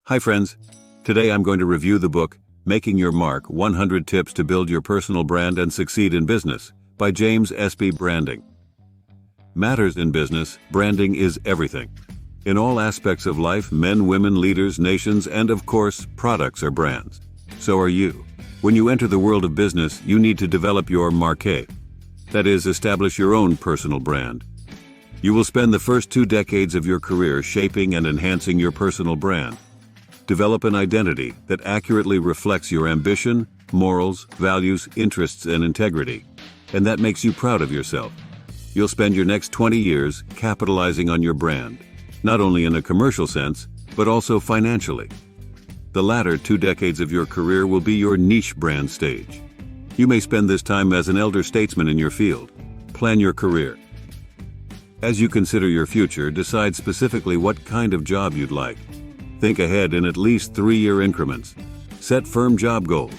Hi friends, today I'm going to review the book, Making Your Mark, 100 Tips to Build Your Personal Brand and Succeed in Business, by James Espey. Branding matters in business. Branding is everything. In all aspects of life, men, women, leaders, nations, and of course, products are brands. So are you. When you enter the world of business, you need to develop your marque. That is, establish your own personal brand. You will spend the first 2 decades of your career shaping and enhancing your personal brand. Develop an identity that accurately reflects your ambition, morals, values, interests, and integrity, and that makes you proud of yourself. You'll spend your next 20 years capitalizing on your brand, not only in a commercial sense, but also financially. The latter 2 decades of your career will be your niche brand stage. You may spend this time as an elder statesman in your field. Plan your career. As you consider your future, decide specifically what kind of job you'd like. Think ahead in at least 3-year increments. Set firm job goals.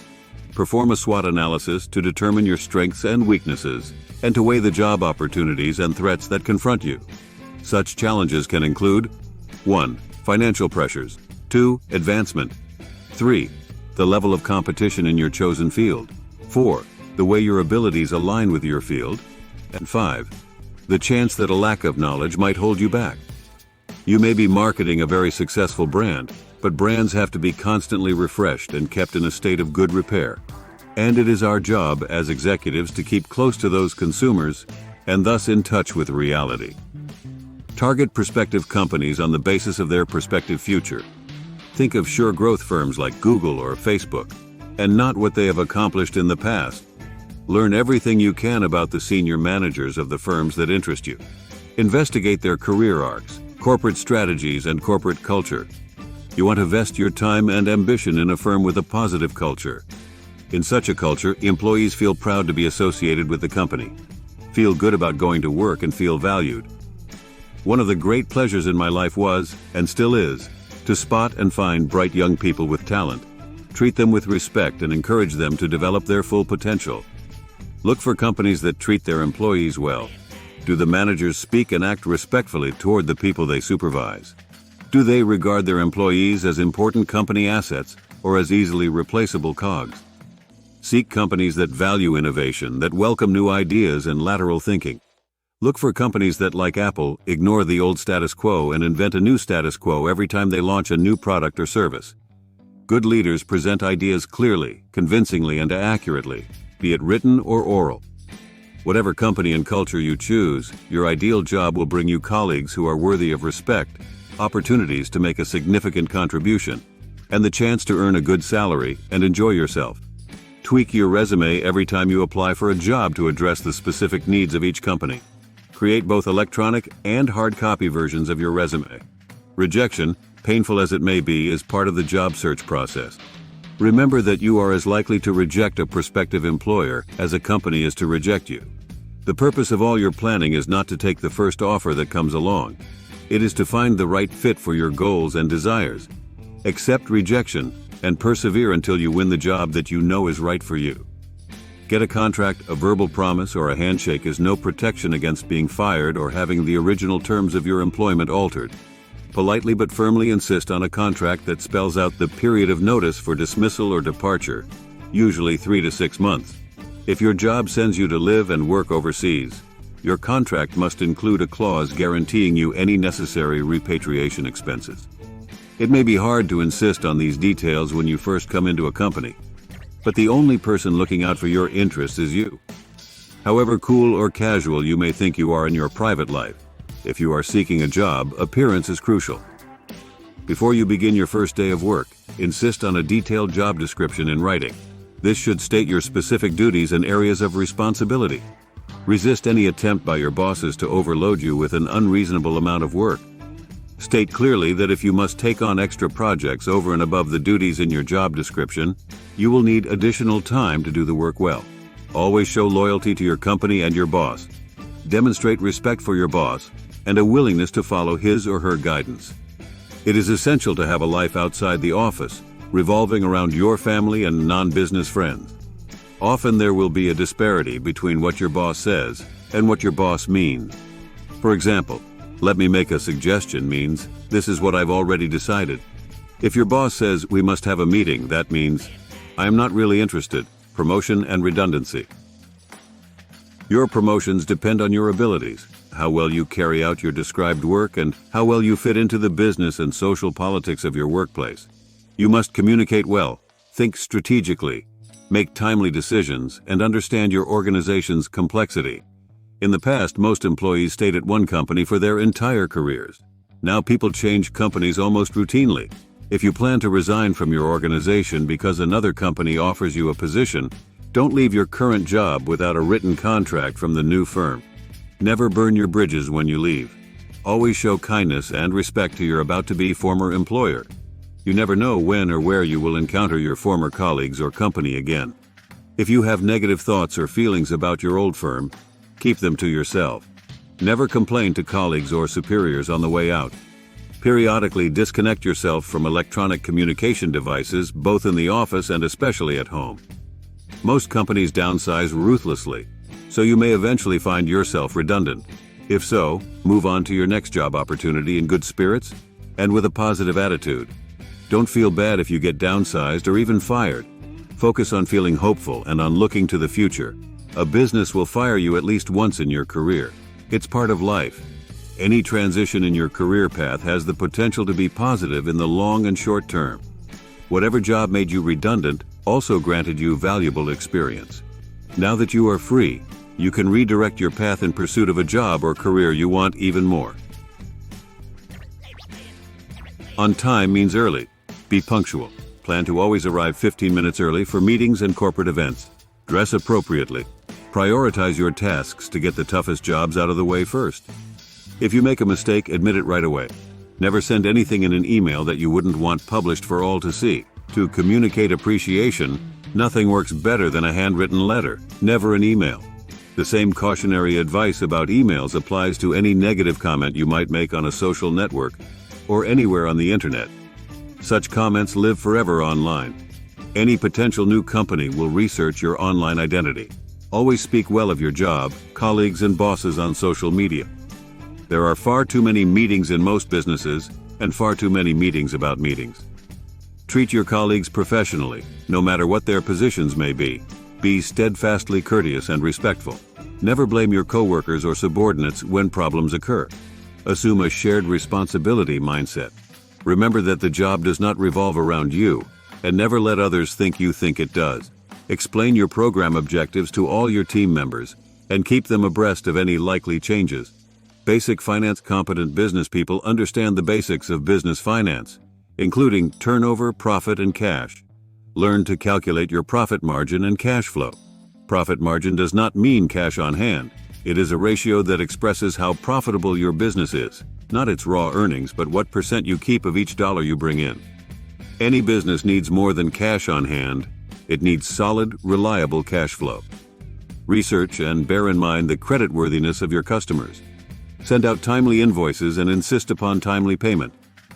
Perform a SWOT analysis to determine your strengths and weaknesses, and to weigh the job opportunities and threats that confront you. Such challenges can include 1. Financial pressures. 2. Advancement. 3. The level of competition in your chosen field. 4. The way your abilities align with your field. And 5. The chance that a lack of knowledge might hold you back. You may be marketing a very successful brand, but brands have to be constantly refreshed and kept in a state of good repair. And it is our job as executives to keep close to those consumers and thus in touch with reality. Target prospective companies on the basis of their prospective future. Think of sure growth firms like Google or Facebook, and not what they have accomplished in the past. Learn everything you can about the senior managers of the firms that interest you. Investigate their career arcs, corporate strategies, and corporate culture. You want to vest your time and ambition in a firm with a positive culture. In such a culture, employees feel proud to be associated with the company, feel good about going to work, and feel valued. One of the great pleasures in my life was, and still is, to spot and find bright young people with talent. Treat them with respect and encourage them to develop their full potential. Look for companies that treat their employees well. Do the managers speak and act respectfully toward the people they supervise? Do they regard their employees as important company assets or as easily replaceable cogs? Seek companies that value innovation, that welcome new ideas and lateral thinking. Look for companies that, like Apple, ignore the old status quo and invent a new status quo every time they launch a new product or service. Good leaders present ideas clearly, convincingly, and accurately, be it written or oral. Whatever company and culture you choose, your ideal job will bring you colleagues who are worthy of respect, opportunities to make a significant contribution, and the chance to earn a good salary and enjoy yourself. Tweak your resume every time you apply for a job to address the specific needs of each company. Create both electronic and hard copy versions of your resume. Rejection, painful as it may be, is part of the job search process. Remember that you are as likely to reject a prospective employer as a company is to reject you. The purpose of all your planning is not to take the first offer that comes along. It is to find the right fit for your goals and desires. Accept rejection and persevere until you win the job that you know is right for you. Get a contract, a verbal promise, or a handshake is no protection against being fired or having the original terms of your employment altered. Politely but firmly insist on a contract that spells out the period of notice for dismissal or departure, usually 3 to 6 months. If your job sends you to live and work overseas, your contract must include a clause guaranteeing you any necessary repatriation expenses. It may be hard to insist on these details when you first come into a company, but the only person looking out for your interests is you. However cool or casual you may think you are in your private life, if you are seeking a job, appearance is crucial. Before you begin your first day of work, insist on a detailed job description in writing. This should state your specific duties and areas of responsibility. Resist any attempt by your bosses to overload you with an unreasonable amount of work. State clearly that if you must take on extra projects over and above the duties in your job description, you will need additional time to do the work well. Always show loyalty to your company and your boss. Demonstrate respect for your boss and a willingness to follow his or her guidance. It is essential to have a life outside the office, revolving around your family and non-business friends. Often there will be a disparity between what your boss says and what your boss means. For example, "Let me make a suggestion" means, "This is what I've already decided." If your boss says we must have a meeting, that means I am not really interested. Promotion and redundancy. Your promotions depend on your abilities, how well you carry out your described work, and how well you fit into the business and social politics of your workplace. You must communicate well, think strategically, make timely decisions, and understand your organization's complexity. In the past, most employees stayed at one company for their entire careers. Now people change companies almost routinely. If you plan to resign from your organization because another company offers you a position, don't leave your current job without a written contract from the new firm. Never burn your bridges when you leave. Always show kindness and respect to your about-to-be former employer. You never know when or where you will encounter your former colleagues or company again. If you have negative thoughts or feelings about your old firm, keep them to yourself. Never complain to colleagues or superiors on the way out. Periodically disconnect yourself from electronic communication devices, both in the office and especially at home. Most companies downsize ruthlessly, so you may eventually find yourself redundant. If so, move on to your next job opportunity in good spirits and with a positive attitude. Don't feel bad if you get downsized or even fired. Focus on feeling hopeful and on looking to the future. A business will fire you at least once in your career. It's part of life. Any transition in your career path has the potential to be positive in the long and short term. Whatever job made you redundant also granted you valuable experience. Now that you are free, you can redirect your path in pursuit of a job or career you want even more. On time means early. Be punctual. Plan to always arrive 15 minutes early for meetings and corporate events. Dress appropriately. Prioritize your tasks to get the toughest jobs out of the way first. If you make a mistake, admit it right away. Never send anything in an email that you wouldn't want published for all to see. To communicate appreciation, nothing works better than a handwritten letter, never an email. The same cautionary advice about emails applies to any negative comment you might make on a social network or anywhere on the internet. Such comments live forever online. Any potential new company will research your online identity. Always speak well of your job, colleagues, and bosses on social media. There are far too many meetings in most businesses and far too many meetings about meetings. Treat your colleagues professionally, no matter what their positions may be. Be steadfastly courteous and respectful. Never blame your coworkers or subordinates when problems occur. Assume a shared responsibility mindset. Remember that the job does not revolve around you, and never let others think you think it does. Explain your program objectives to all your team members and keep them abreast of any likely changes. Basic finance competent business people understand the basics of business finance, including turnover, profit, and cash. Learn to calculate your profit margin and cash flow. Profit margin does not mean cash on hand. It is a ratio that expresses how profitable your business is, not its raw earnings, but what % you keep of each dollar you bring in. Any business needs more than cash on hand. It needs solid, reliable cash flow. Research and bear in mind the creditworthiness of your customers. Send out timely invoices and insist upon timely payment.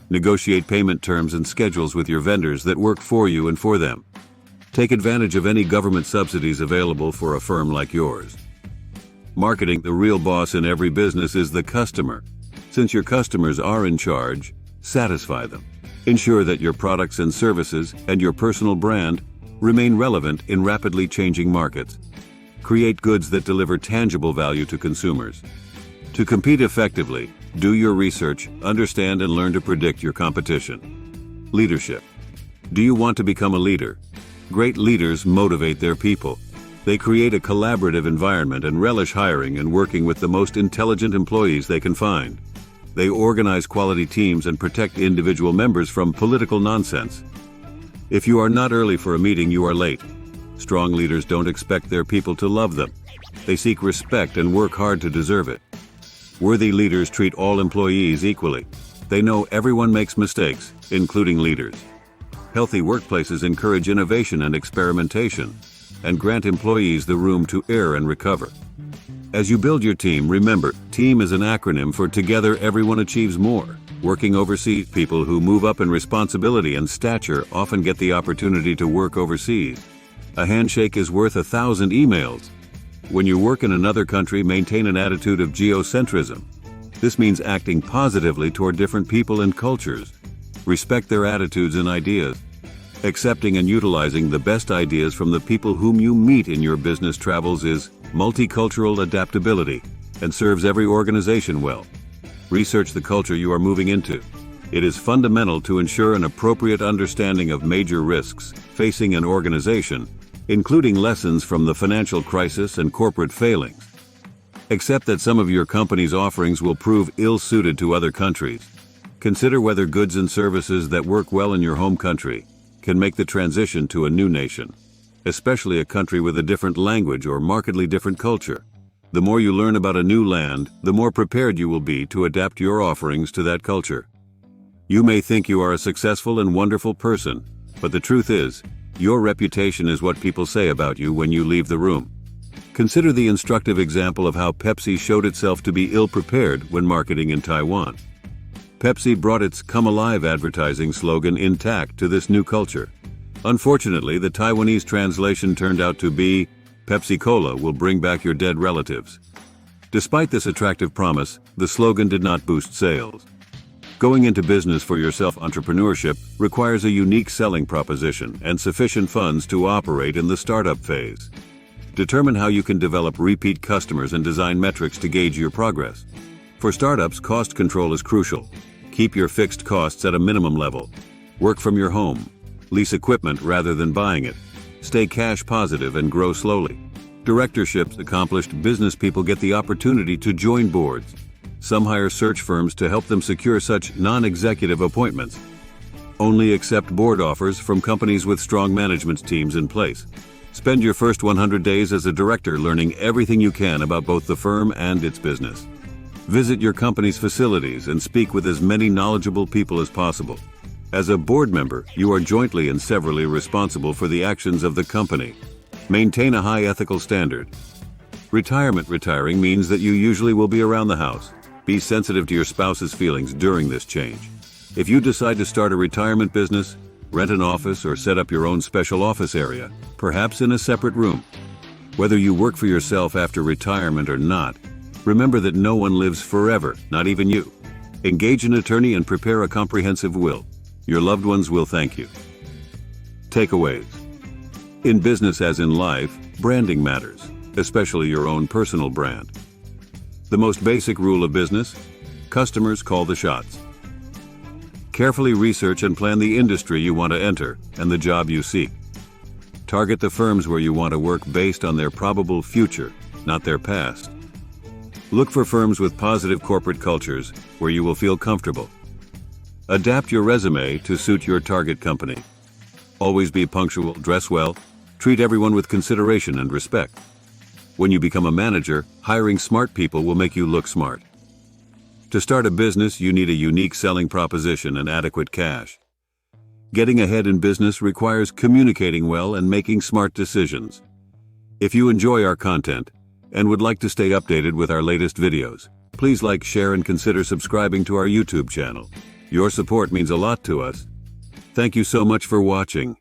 Negotiate payment terms and schedules with your vendors that work for you and for them. Take advantage of any government subsidies available for a firm like yours. Marketing: the real boss in every business is the customer. Since your customers are in charge, satisfy them. Ensure that your products and services and your personal brand remain relevant in rapidly changing markets. Create goods that deliver tangible value to consumers. To compete effectively, do your research, understand and learn to predict your competition. Leadership. Do you want to become a leader? Great leaders motivate their people. They create a collaborative environment and relish hiring and working with the most intelligent employees they can find. They organize quality teams and protect individual members from political nonsense. If you are not early for a meeting, you are late. Strong leaders don't expect their people to love them. They seek respect and work hard to deserve it. Worthy leaders treat all employees equally. They know everyone makes mistakes, including leaders. Healthy workplaces encourage innovation and experimentation, and grant employees the room to err and recover. As you build your team, remember, TEAM is an acronym for Together Everyone Achieves More. Working overseas, people who move up in responsibility and stature often get the opportunity to work overseas. A handshake is worth 1,000 emails. When you work in another country, maintain an attitude of geocentrism. This means acting positively toward different people and cultures. Respect their attitudes and ideas. Accepting and utilizing the best ideas from the people whom you meet in your business travels is multicultural adaptability and serves every organization well. Research the culture you are moving into. It is fundamental to ensure an appropriate understanding of major risks facing an organization, including lessons from the financial crisis and corporate failings. Accept that some of your company's offerings will prove ill-suited to other countries. Consider whether goods and services that work well in your home country can make the transition to a new nation, especially a country with a different language or markedly different culture. The more you learn about a new land, the more prepared you will be to adapt your offerings to that culture. You may think you are a successful and wonderful person, but the truth is, your reputation is what people say about you when you leave the room. Consider the instructive example of how Pepsi showed itself to be ill-prepared when marketing in Taiwan. Pepsi brought its "Come Alive" advertising slogan intact to this new culture. Unfortunately, the Taiwanese translation turned out to be, "Pepsi Cola will bring back your dead relatives." Despite this attractive promise, the slogan did not boost sales. Going into business for yourself entrepreneurship requires a unique selling proposition and sufficient funds to operate in the startup phase. Determine how you can develop repeat customers and design metrics to gauge your progress. For startups, cost control is crucial. Keep your fixed costs at a minimum level. Work from your home. Lease equipment rather than buying it. Stay cash positive and grow slowly. Directorships, accomplished business people get the opportunity to join boards. Some hire search firms to help them secure such non-executive appointments. Only accept board offers from companies with strong management teams in place. Spend your first 100 days as a director learning everything you can about both the firm and its business. Visit your company's facilities and speak with as many knowledgeable people as possible. As a board member, you are jointly and severally responsible for the actions of the company. Maintain a high ethical standard. Retiring means that you usually will be around the house. Be sensitive to your spouse's feelings during this change. If you decide to start a retirement business, rent an office or set up your own special office area, perhaps in a separate room. Whether you work for yourself after retirement or not, remember that no one lives forever, not even you. Engage an attorney and prepare a comprehensive will. Your loved ones will thank you. Takeaways. In business as in life, branding matters, especially your own personal brand. The most basic rule of business: customers call the shots. Carefully research and plan the industry you want to enter and the job you seek. Target the firms where you want to work based on their probable future, not their past. Look for firms with positive corporate cultures where you will feel comfortable. Adapt your resume to suit your target company. Always be punctual, dress well, treat everyone with consideration and respect. When you become a manager, hiring smart people will make you look smart. To start a business, you need a unique selling proposition and adequate cash. Getting ahead in business requires communicating well and making smart decisions. If you enjoy our content and would like to stay updated with our latest videos, please like, share, and consider subscribing to our YouTube channel. Your support means a lot to us. Thank you so much for watching.